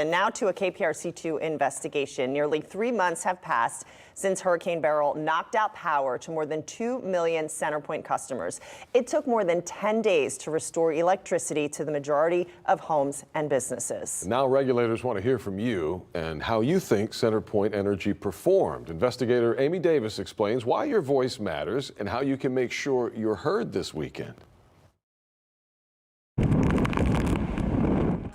And now to a KPRC2 investigation. Nearly 3 months have passed since Hurricane Beryl knocked out power to more than 2 million CenterPoint customers. It took more than 10 days to restore electricity to the majority of homes and businesses. Now regulators want to hear from you and how you think CenterPoint Energy performed. Investigator Amy Davis explains why your voice matters and how you can make sure you're heard this weekend.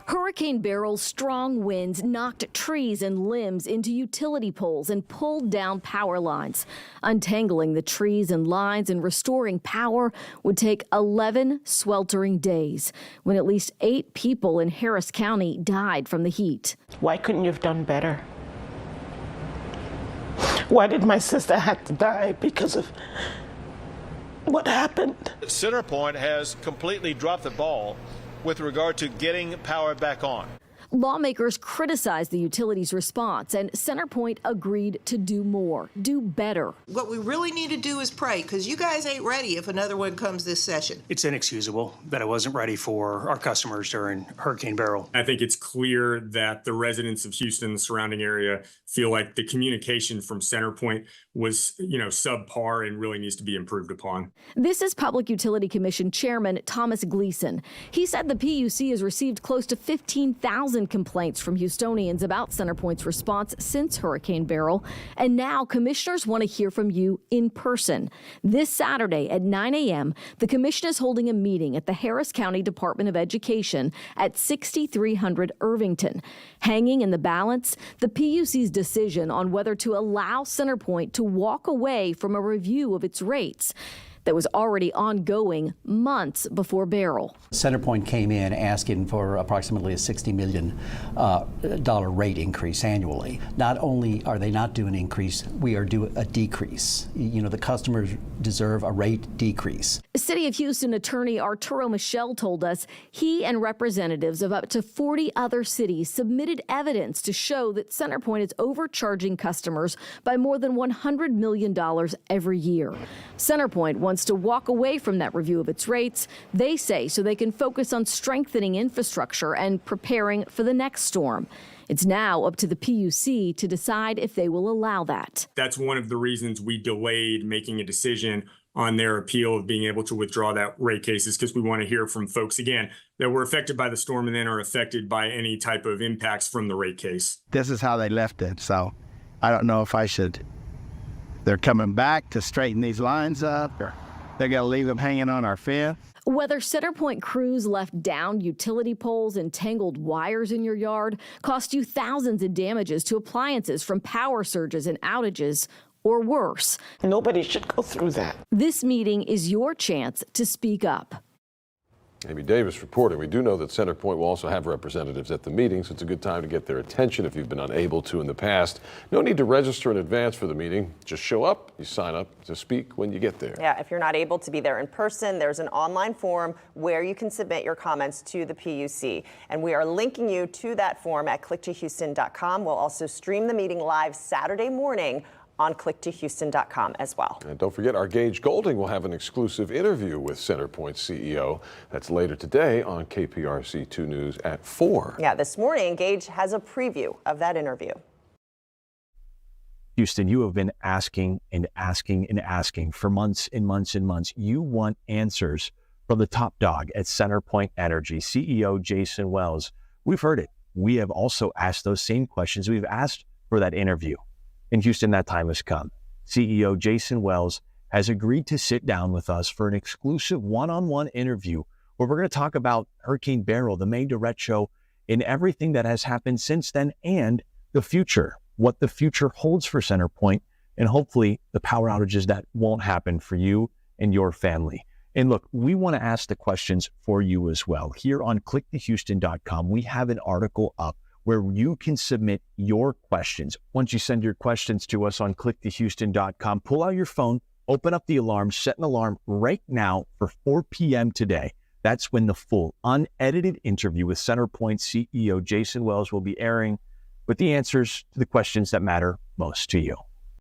Hurricane Beryl's strong winds knocked trees and limbs into utility poles and pulled down power lines. Untangling the trees and lines and restoring power would take 11 sweltering days, when at least 8 people in Harris County died from the heat. Why couldn't you have done better? Why did my sister have to die because of what happened? CenterPoint has completely dropped the ball with regard to getting power back on. Lawmakers criticized the utility's response, and CenterPoint agreed to do more, do better. What we really need to do is pray, because you guys ain't ready if another one comes this session. It's inexcusable that it wasn't ready for our customers during Hurricane Beryl. I think it's clear that the residents of Houston and the surrounding area feel like the communication from CenterPoint was, subpar and really needs to be improved upon. This is Public Utility Commission Chairman Thomas Gleason. He said the PUC has received close to 15,000 complaints from Houstonians about CenterPoint's response since Hurricane Beryl, and now commissioners want to hear from you in person. This Saturday at 9 a.m., the commission is holding a meeting at the Harris County Department of Education at 6300 Irvington. Hanging in the balance, the PUC's decision on whether to allow CenterPoint to walk away from a review of its rates that was already ongoing months before Beryl. CenterPoint came in asking for approximately a $60 million rate increase annually. Not only are they not due an increase, we are due a decrease. The customers deserve a rate decrease. City of Houston attorney Arturo Michel told us he and representatives of up to 40 other cities submitted evidence to show that CenterPoint is overcharging customers by more than $100 million every year. CenterPoint wants to walk away from that review of its rates, they say, so they can focus on strengthening infrastructure and preparing for the next storm. It's now up to the PUC to decide if they will allow that. That's one of the reasons we delayed making a decision on their appeal of being able to withdraw that rate case, is because we want to hear from folks, again, that were affected by the storm and then are affected by any type of impacts from the rate case. This is how they left it, so I don't know if I should. They're coming back to straighten these lines up, or they're going to leave them hanging on our fence. Whether CenterPoint crews left downed utility poles and tangled wires in your yard, cost you thousands in damages to appliances from power surges and outages, or worse. Nobody should go through that. This meeting is your chance to speak up. Amy Davis reporting. We do know that CenterPoint will also have representatives at the meeting, so it's a good time to get their attention if you've been unable to in the past. No need to register in advance for the meeting. Just show up, you sign up to speak when you get there. Yeah, if you're not able to be there in person, there's an online form where you can submit your comments to the PUC. And we are linking you to that form at clicktohouston.com. We'll also stream the meeting live Saturday morning on clicktohouston.com as well. And don't forget, our Gage Golding will have an exclusive interview with CenterPoint CEO. That's later today on KPRC 2 News at 4. Yeah, this morning, Gage has a preview of that interview. Houston, you have been asking and asking and asking for months and months and months. You want answers from the top dog at CenterPoint Energy, CEO Jason Wells. We've heard it. We have also asked those same questions. We've asked for that interview. In Houston, that time has come. CEO Jason Wells has agreed to sit down with us for an exclusive one-on-one interview where we're going to talk about Hurricane Beryl, the main derecho, and everything that has happened since then, and the future, what the future holds for CenterPoint, and hopefully the power outages that won't happen for you and your family. And look, we want to ask the questions for you as well. Here on clicktohouston.com, we have an article up where you can submit your questions. Once you send your questions to us on clicktohouston.com, pull out your phone, open up the alarm, set an alarm right now for 4 p.m. today. That's when the full, unedited interview with CenterPoint CEO Jason Wells will be airing with the answers to the questions that matter most to you.